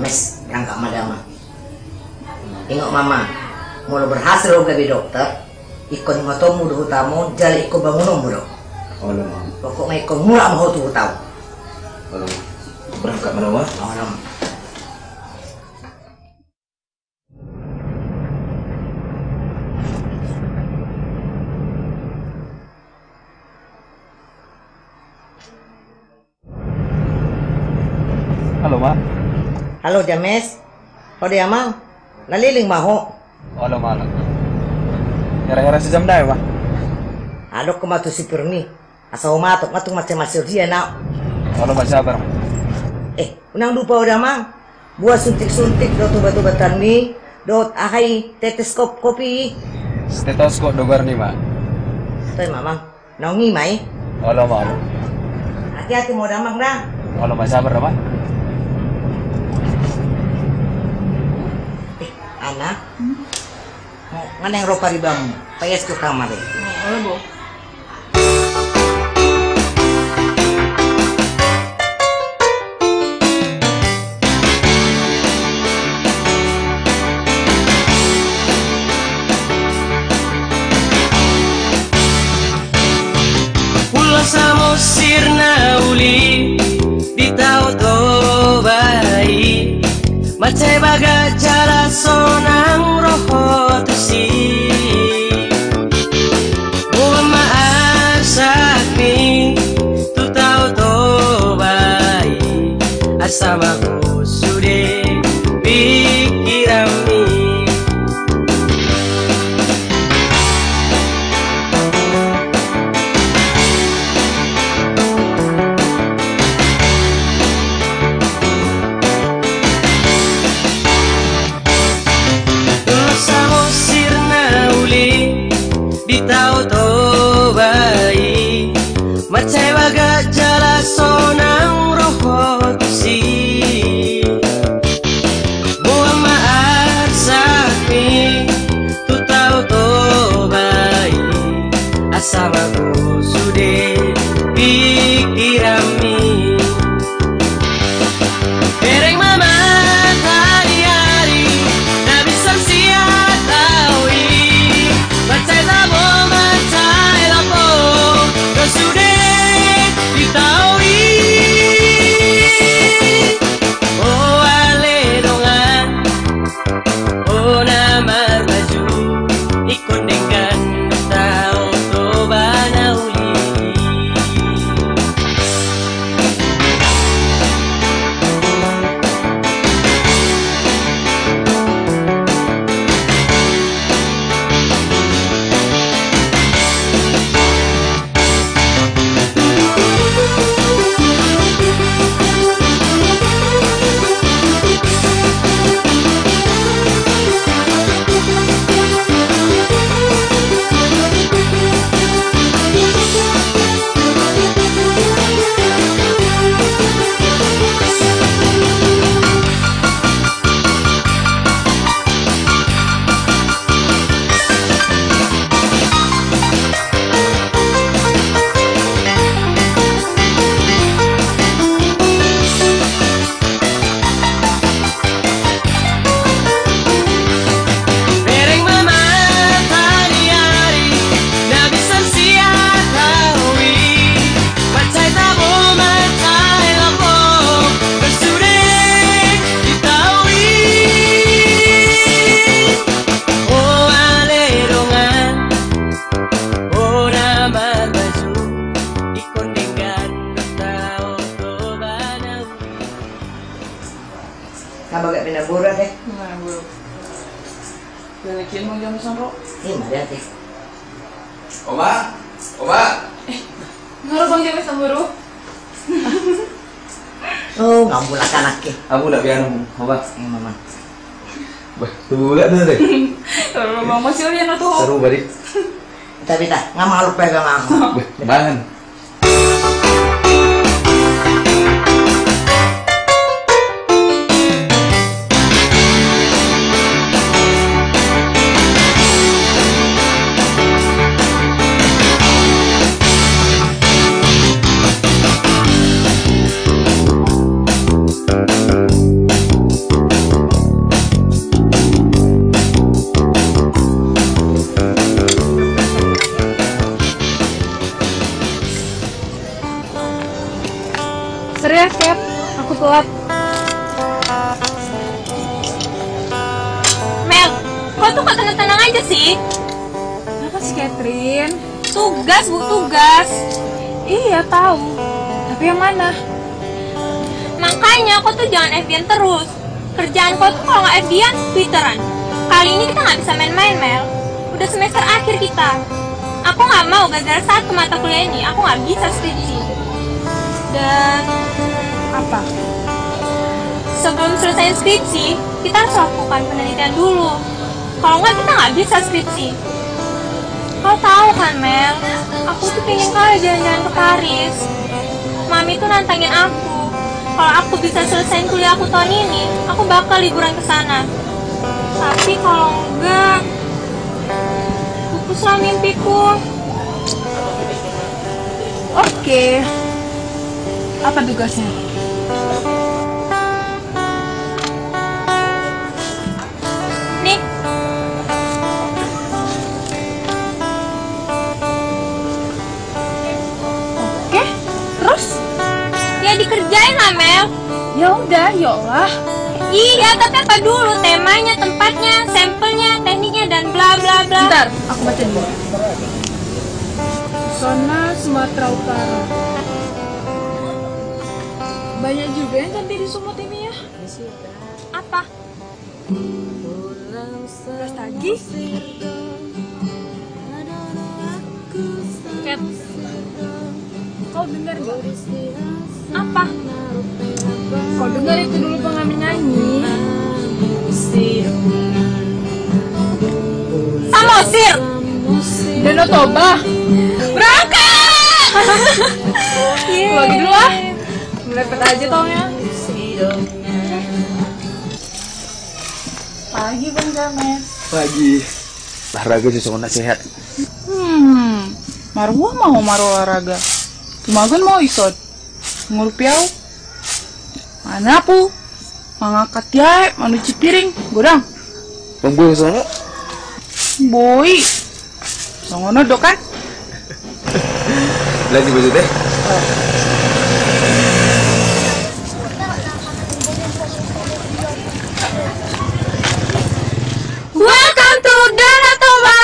Mes, berangkat madama. Tengok mama, mula berhasil lo gabi dokter, ikon ngotomu duhu tamu, jali ikon bangunom mo do. Oh lama. Pokoknya ikon mula mo tuh tahu. Oh lama. Berangkat madama. Oh lama. Halo ma. Halo James, kau dia mang, naliling maho. Oh lama lah. Kira-kira sejam dah ya pak. Adok ko matu si Pirni, asal matok matung macam-macam dia nak. Oh lama sabar. Unang lupa udah mang, buat suntik-suntik do tubat-tubatan mi, do ahai tetes kopi. Stetoskop dogar nih mak. Toy mamang, naungi mai. Oh lama. Hati-hati mau damang dah. Oh lama sabar dah mak. Anak, ngana yang ropa ribamu, payas ke kamar deh. Oh, Bu. Pulau Samosir nauli di tau to bayi macai baga cara sonang roho tusi buat maasakmi tu tau to bayi asamaku sudah pikirami. Tau to bayi macai baga jala sonang roho tusi buat maaf sakmi tu tau to bayi asal aku sudah pikirami. Ereng mama tadi hari tak bisa siap tahui macai tabo sudah ditahui. Oh ale dongan, oh nama baju ikon dengan tahu to banauli. Kabagak pinabura deh. Nah, Bu. Balikin mau jam sampo. Ini mah deh. Oma, Oma. Ngaruh bang jam samburu. Oh, ngambul anak ke. Aku udah biar Oma. Mama. Bah, tunggu gak tuh deh. Kalau bang masih lihat tuh. Seru balik. Tapi tak nggak malu pegang aku. Bangan. tuh kok tenang-tenang aja sih? Kenapa sih Catherine? Tugas, Bu, tugas. Iya tahu. Tapi yang mana? Makanya kau tuh jangan FB-an terus. Kerjaan kau tuh kalau nggak FB-an, Twitteran. Kali ini kita nggak bisa main-main, Mel. Udah semester akhir kita. Aku nggak mau gara-gara satu mata kuliah ini, aku nggak bisa skripsi. Dan Apa? sebelum selesai skripsi, kita harus lakukan penelitian dulu. Kalau nggak, kita nggak bisa skripsi. Kau tahu kan, Mel? Aku tuh pengen kali jalan-jalan ke Paris. Mami tuh nantangin aku. Kalau aku bisa selesaiin kuliah aku tahun ini, aku bakal liburan ke sana. Tapi kalau enggak, pupuslah mimpiku. Oke. Apa tugasnya? Nih, Oke. Terus? ya dikerjain lah, Mel. Ya udah, yolah. Iya, tapi apa dulu? Temanya, tempatnya, sampelnya, tekniknya, dan bla bla bla. Bentar, aku baca dulu. Zona Sumatera Utara. Banyak juga yang cantik di Sumut ini ya. Apa? Terus lagi? Cat, Kau dengar gak? apa? Kau dengar itu dulu pengamen nyanyi. Samosir! Danau Toba. Berangkat! Lagi dulu ah. Melepet aja taunya. Pagi Bang James. Pagi. Olahraga susah nak sehat. Marwah mau olahraga. Tumagan mau isot. Ngurpiau. Mana pu? Mangangkat ya, manuci piring. Godang. Bang gue kesana. Boy. Songono dok kan? Lagi baju teh. Welcome to Danau Toba!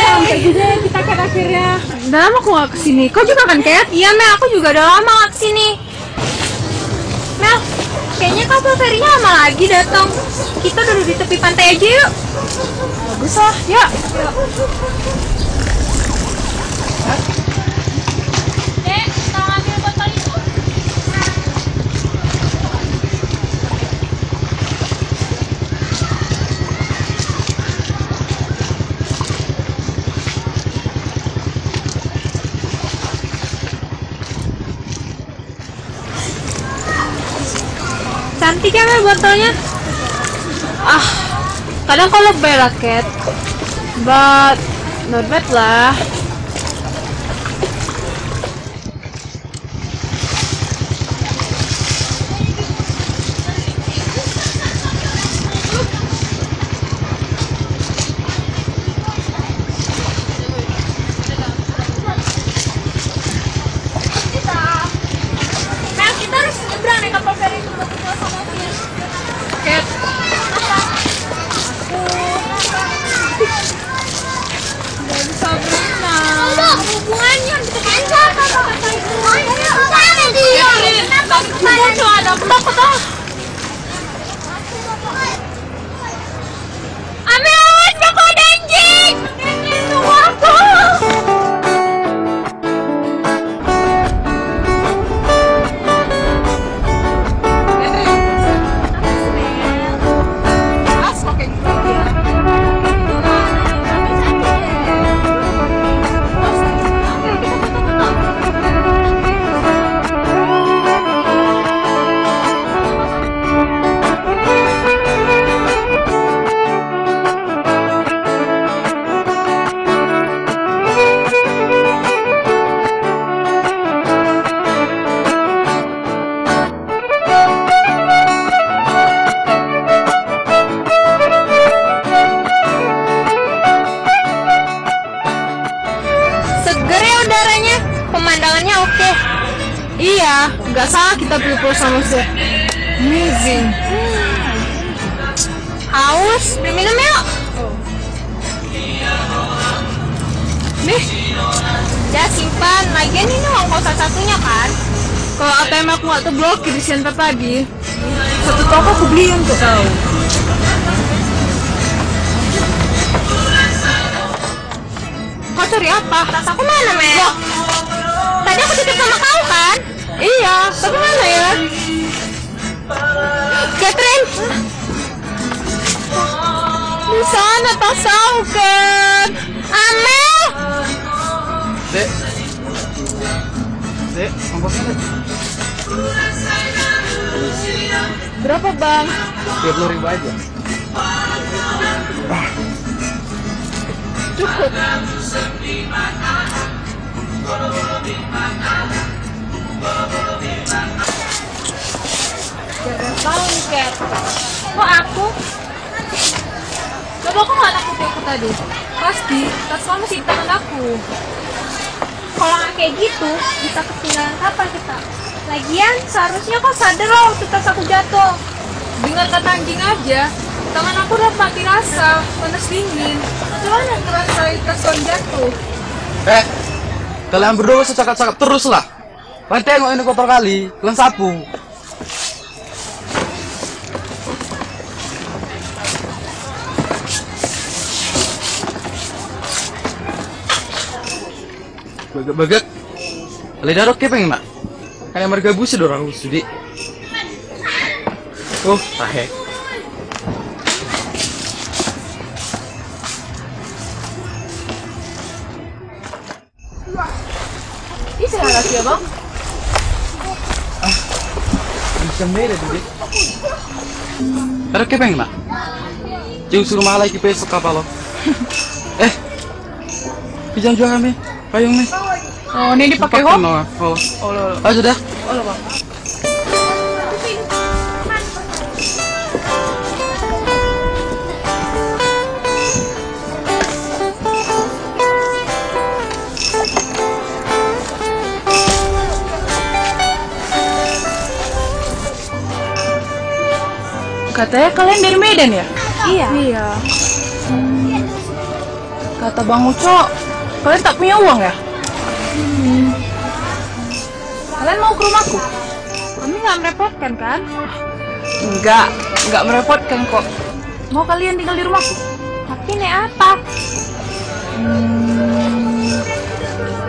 Sampai juga kita kan akhirnya. Udah lama aku gak kesini. Kau juga kan, Kat? Iya, Mel, aku juga udah lama gak kesini. Mel, kayaknya kapal ferinya lama lagi datang. Kita duduk di tepi pantai aja yuk. Bagus lah, ya. Dek, tolong ambil botol itu. Cantik ya, Mel, botolnya. Kadang kalau bela Cat, but not bad lah. Mel, kita harus nyebrang nih kapal feri itu buat ke Samosir. Cat, nggak bisa berenang. Apa hubungannya? Kita kan siapa? Mana dia? Kenapa kita ada betul? Amin, Joko Denjing! Tunggu aku! Seger ya udaranya, pemandangannya oke. Iya, nggak salah kita pilih Pulau Samosir. Amazing. Haus, beli minum yuk. Nih, Ya simpan, lagian ini uang kau satu-satunya kan? kalau ATM aku nggak terblokir di center tadi, satu toko aku beli untuk kau. Kau cari apa? Tas aku mana, Mel? Tadi aku titip sama kau kan? Iya, tapi mana ya? Catherine! Di sana tas kau kan? Amel! Dek. Dek, ongkosnya dek. Berapa bang? 30.000 aja. Cukup. Jangan tahu nih, Kat. Kok aku? Coba kok nggak takut aku tadi? Pasti, tas kamu masih di tangan aku. Kalau nggak kayak gitu, bisa ketinggalan kapan kita? Lagian, seharusnya kau sadar loh waktu tas aku jatuh. Dengar kata anjing aja, tangan aku udah mati rasa, panas dingin. Cuman yang terasa tas kamu jatuh. Kalian berdua usah cakap-cakap terus lah. Kalian tengok ini kotor kali, kalian sapu. Bagak-bagak. Kalian darok ke pengen nak? Kayak mereka busi dorang studi. Oh, tahek. Ini saya lagi ya bang? Bisa beda deh. Darok ke pengen nak? Jauh suruh malah iki besok apa lo? Jangan jual kami, payung nih. Oh, ini dipakai hop? Oh, Oh, lo. ah sudah. Oh, lo bang. Katanya kalian dari Medan ya? Iya. Iya. Kata Bang Uco, kalian tak punya uang ya? Kalian mau ke rumahku? Kami nggak merepotkan kan? Enggak merepotkan kok. Mau kalian tinggal di rumahku? Tapi naik apa?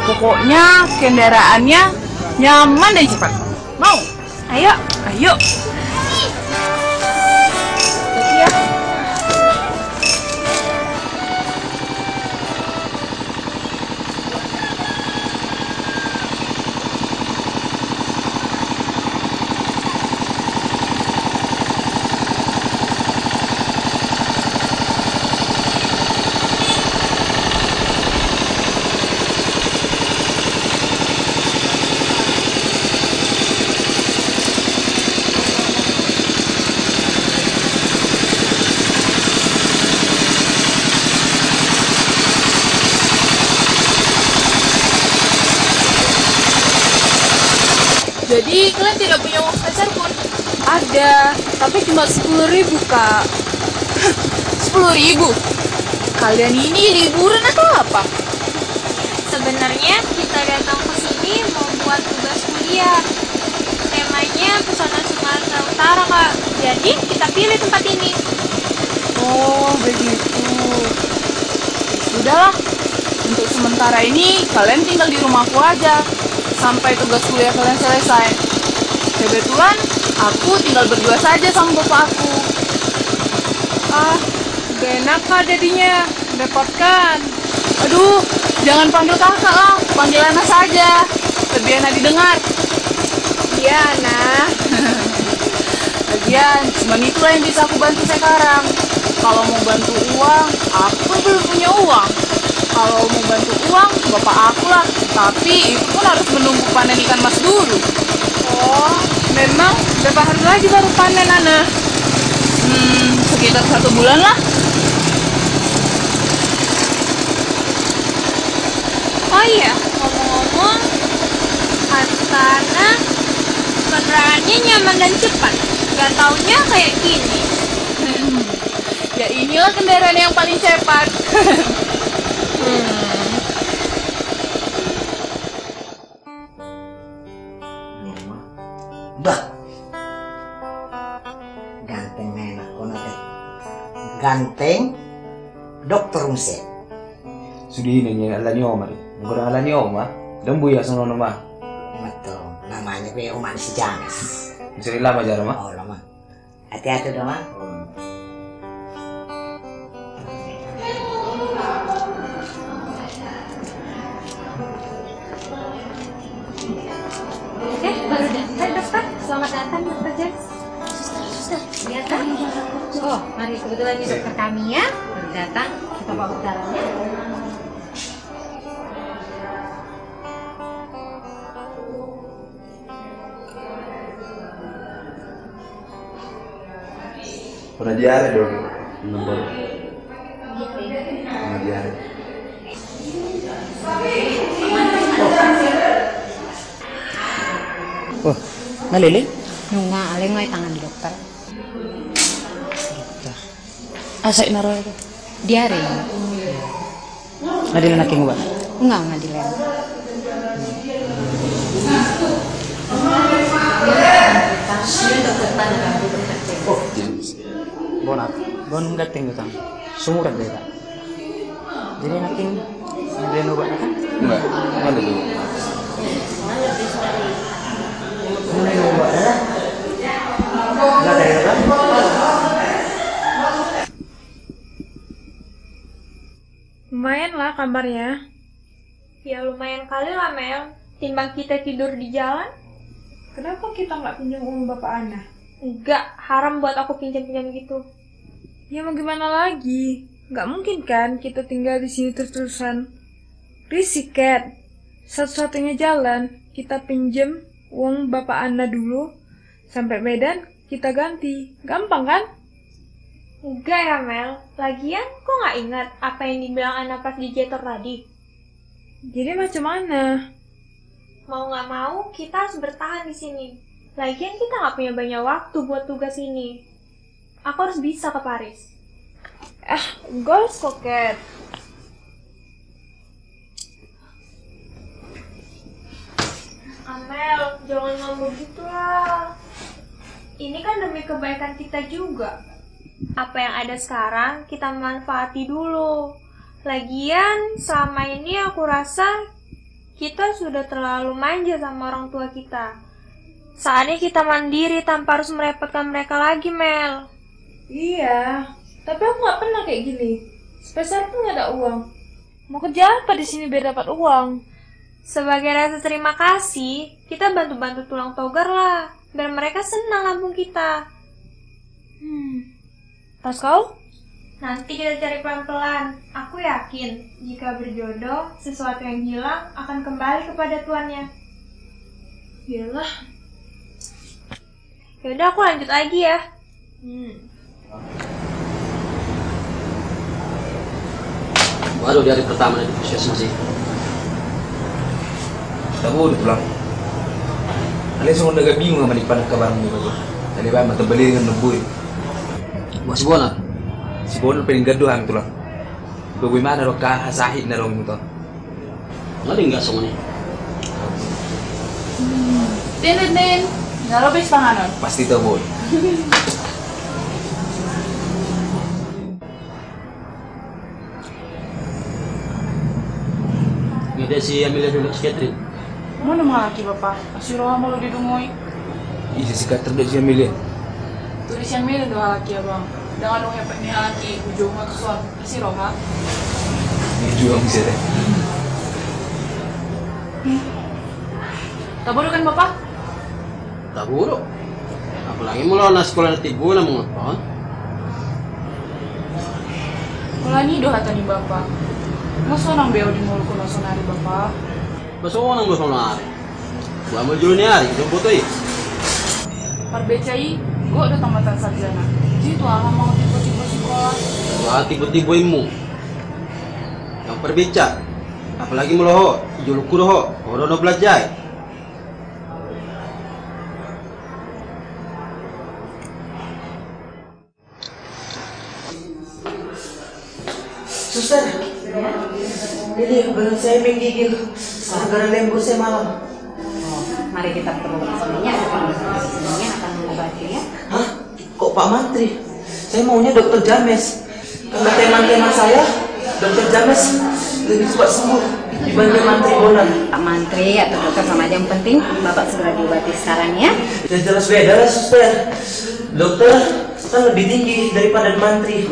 Pokoknya kendaraannya nyaman dan cepat. Mau? Ayo. Ayo. Jadi ya. Jadi kalian tidak punya uang sepeser pun? Ada, tapi cuma 10.000 kak. 10.000? Kalian ini liburan atau apa? Sebenarnya kita datang ke sini mau buat tugas kuliah. Temanya Pesona Sumatera Utara kak. Jadi kita pilih tempat ini. Oh begitu. Sudahlah, untuk sementara ini kalian tinggal di rumahku aja sampai tugas kuliah kalian selesai. Kebetulan aku tinggal berdua saja sama bapak aku. Ah, gak enak kak jadinya, repotkan. Aduh, jangan panggil kakak lah, panggil Ana saja, lebih enak didengar. Iya Ana. Lagian, cuma itulah yang bisa aku bantu sekarang. Kalau mau bantu uang, aku belum punya uang. Kalau mau bantu uang, bapak aku lah. Tapi itu pun harus menunggu panen ikan mas dulu. Oh, memang berapa hari lagi baru panen, Ana? Sekitar 1 bulan lah. Oh iya, ngomong-ngomong, Astana kendaraannya nyaman dan cepat. Gak taunya kayak gini. Ya inilah kendaraan yang paling cepat. Bah, ganteng enak kono teh. Ganteng, dokter Umset. Sudi ini alani oma deh. Ngora alani oma. Lembu ya sono nama. Betul, namanya gue Oman si James. Bisa lama jarang mah. Oh lama. Hati-hati dong, Mak. Baru datang dokter. Selamat datang dokter James. Suster, lihat kan? Oh, mari kebetulan ini dokter kami ya. Baru datang, kita bawa ke dalamnya. Pernah diare dong. Nomor. Pernah diare. Oh, nalele? Nunga, aleng ngay tangan dokter. Asa inaro itu? Diare. Nalele naking ba? Enggak dilen. Oh, bonat. Bon gating utang. Sumurat deh, Kak. Jadi naking nalele obat kan? Enggak. Mana dulu? Lumayan lah kabarnya. Ya lumayan kali lah Mel. Timbang kita tidur di jalan. Kenapa kita nggak pinjam uang Bapak Ana? Enggak, haram buat aku pinjam-pinjam gitu. Ya mau gimana lagi? Nggak mungkin kan kita tinggal di sini terus-terusan. Risik, Kat. Satu-satunya jalan, kita pinjam uang Bapak Ana dulu. Sampai Medan, kita ganti. Gampang kan? Enggak ya Mel. Lagian kok nggak ingat apa yang dibilang Ana pas di Jetor tadi? Jadi macam mana? Mau nggak mau, kita harus bertahan di sini. Lagian kita nggak punya banyak waktu buat tugas ini. Aku harus bisa ke Paris. Goals kok, Kat. Amel, jangan ngomong gitu lah. Ini kan demi kebaikan kita juga. Apa yang ada sekarang, kita manfaati dulu. Lagian, selama ini aku rasa kita sudah terlalu manja sama orang tua kita. Saatnya kita mandiri tanpa harus merepotkan mereka lagi, Mel. Iya, tapi aku nggak pernah kayak gini. Sepeser pun nggak ada uang. Mau kerja apa di sini biar dapat uang? Sebagai rasa terima kasih, kita bantu-bantu tulang togar lah, biar mereka senang lambung kita. Pas kau? Nanti kita cari pelan-pelan. Aku yakin, jika berjodoh, sesuatu yang hilang akan kembali kepada tuannya. Yalah. Yaudah, aku lanjut lagi ya. Baru di hari pertama di puskesmas sih. Tahu udah pulang. Kalian semua udah bingung sama di pada kabarmu gitu. Tadi Pak mata beli dengan nebui. Masih bona. Si Bono pengen gaduhan tuh lah. Bagaimana dong kah sahih na dong itu. Nggak enggak semua nih. Din. Ngarobis panganon. Pasti tahu Boy. Ngide si Amelia dulu si Catherine. Mana malaki bapak? Asiroha mau didungoi. Isi sikat terdekat si Amelia. Tulis yang milih doa laki abang. Jangan dong hepet nih laki ujung maksuan. Asiroha. Ini juga bisa deh. Tak bodoh kan bapak? Tak buruk. Apalagi mula na sekolah nanti guna mau ngapain? Mulai doa tani bapak. Masa nang beo di mulut ko nasonari bapak? Basta orang belum hari. Gua ambil dulu nih hari, itu foto ya. Parbecai, gua udah tamatan sarjana. Jadi tuh alam mau tipe-tipe sekolah. Wah tiba-tiba imu. Yang perbicara. Apalagi meloho, juluk kuroho, orang no belajar. Suster, ini badan saya menggigil gara-gara lembu saya malam. Mari kita berobat sebenarnya, sebenarnya akan mengobati ya. Hah? Kok Pak Mantri? Saya maunya dokter James. Karena teman-teman saya, dokter James lebih cepat sembuh dibanding Mantri Bonan. Pak Mantri atau dokter sama aja, yang penting Bapak segera diobati sekarang ya. Ya jelas beda lah suster. Dokter kan lebih tinggi daripada Mantri.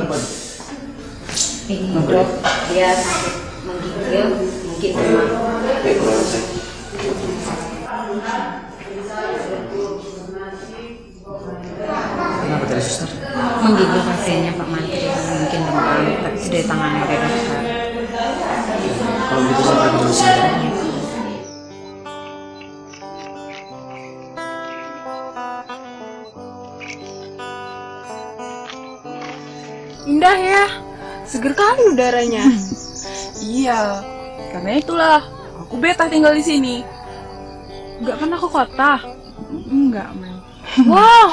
Ini dok, dia sakit menggigil, mungkin demam. Kenapa tadi suster? Menggigil pasiennya Pak Mantri, mungkin demam, tapi sudah ditangani oleh dokter. Kalau begitu saya pergi dulu sebentar. Indah ya, seger kali udaranya. Iya, karena itulah aku betah tinggal di sini. Gak pernah ke kota. Enggak, Mel. Wow,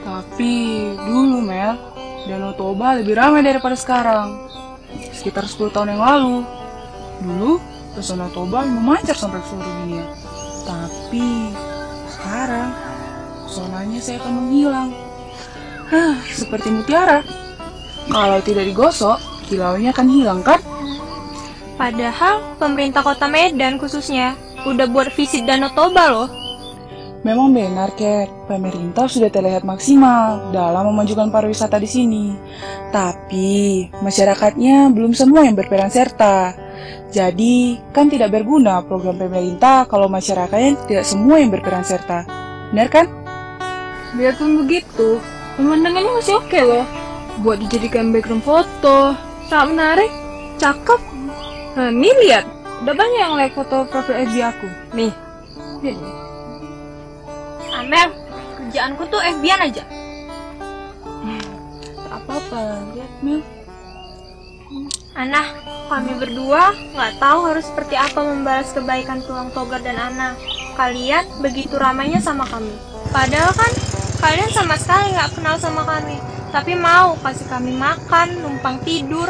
Tapi dulu, Mel, Danau Toba lebih ramai daripada sekarang. Sekitar 10 tahun yang lalu. Dulu, pesona Toba memancar sampai ke seluruh dunia. Tapi sekarang, pesonanya saya akan menghilang. Seperti mutiara. Kalau tidak digosok, kilaunya akan hilang, kan? Padahal pemerintah kota Medan khususnya udah buat visit Danau Toba loh. Memang benar, Kat. Pemerintah sudah terlihat maksimal dalam memajukan pariwisata di sini. Tapi, masyarakatnya belum semua yang berperan serta. Jadi, kan tidak berguna program pemerintah kalau masyarakatnya tidak semua yang berperan serta. Benar kan? biarpun begitu, pemandangannya masih oke loh. Buat dijadikan background foto, sangat menarik, cakep. Nah, nih lihat, udah banyak yang like foto profil FB aku. Nih. Amel, kerjaanku tuh FB-an aja. Tak apa-apa, lihat Mel. Ana, kami berdua nggak tahu harus seperti apa membalas kebaikan Tulang Togar dan Ana. Kalian begitu ramainya sama kami. Padahal kan kalian sama sekali nggak kenal sama kami. Tapi mau kasih kami makan, numpang tidur,